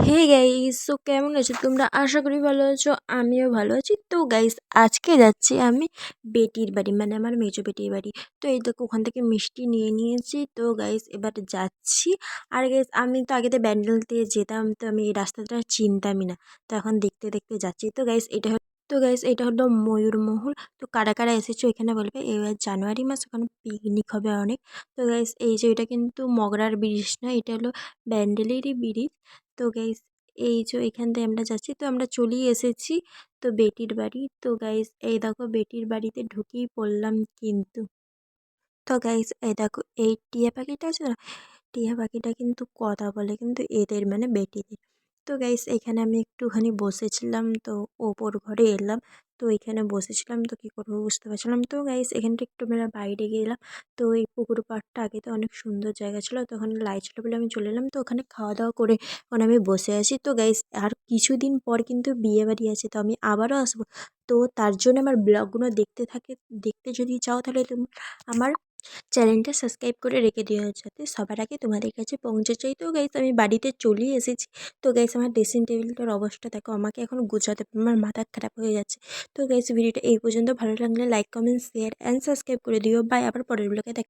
Hey guys, তো কেমন আছো তোমরা? আশা করি ভালো আছো, আমিও ভালো আছি। তো গাইস, আজকে যাচ্ছি আমি বেটির বাড়ি, মানে আমার মেজো বেটির বাড়ি। তো এই দেখো, ওখান থেকে মিষ্টি নিয়ে নিয়েছি। তো গাইস, এবার যাচ্ছি। আর গাইস, আমি তো আগেতে ব্যান্ডেল দিয়ে যেতাম, তো আমি এই রাস্তাটা চিনতামই না। তো এখন দেখতে দেখতে যাচ্ছি। তো গাইস, এটা হলো ময়ূরমহল। তো কারা কারা এসেছো এখানে বলবে। এবার জানুয়ারি মাস, ওখানে পিকনিক হবে অনেক। তো গাইস, এই যে এটা কিন্তু মগরার ব্রিজ না, এটা হলো ব্যান্ডেলেরই ব্রিজ। তো গাইস, এই যে এখান থেকে আমরা যাচ্ছি, তো আমরা চলেই এসেছি তো বেটির বাড়ি। তো গাইস, এই দেখো বেটির বাড়িতে ঢুকেই পড়লাম কিন্তু। তো গাইস, এই দেখো এই টিয়া পাখিটা আছে না, টিয়া পাখিটা কিন্তু কথা বলে কিন্তু এদের, মানে বেটিদের। তো গাইস, এখানে আমি একটুখানি বসেছিলাম, তো ওপর ঘরে এলাম। তো এখানে বসেছিলাম, তো কি করবো বুঝতে পারছিলাম। তো গাইস, এখানটা একটু আমরা বাইরে গেলাম। তো এই পুকুর পাড়টা আগে তো অনেক সুন্দর জায়গা ছিল, তো ওখানে লাইট ছিল বলে আমি চলে এলাম। তো ওখানে খাওয়া দাওয়া করে এখন আমি বসে আছি। তো গাইস, আর কিছুদিন পর কিন্তু বিয়ে বাড়ি আছে, তো আমি আবারও আসবো। তো তার জন্য আমার ব্লগগুলো দেখতে যদি চাও, তাহলে তুমি আমার চ্যানেলটা সাবস্ক্রাইব করে রেখে দিও, যাতে সবার আগে তোমাদের কাছে পৌঁছে যাই। তো গাইস, আমি বাড়িতে চলেই এসেছি। তো গাইস, আমার ড্রেসিং টেবিলটার অবস্থা দেখো, আমাকে এখন গুছাতে আমার মাথা খারাপ হয়ে যাচ্ছে। তো গাইস, ভিডিওটা এই পর্যন্ত ভালো লাগলে like comment share and subscribe করে দিও। বাই, আবার পরের ব্লগে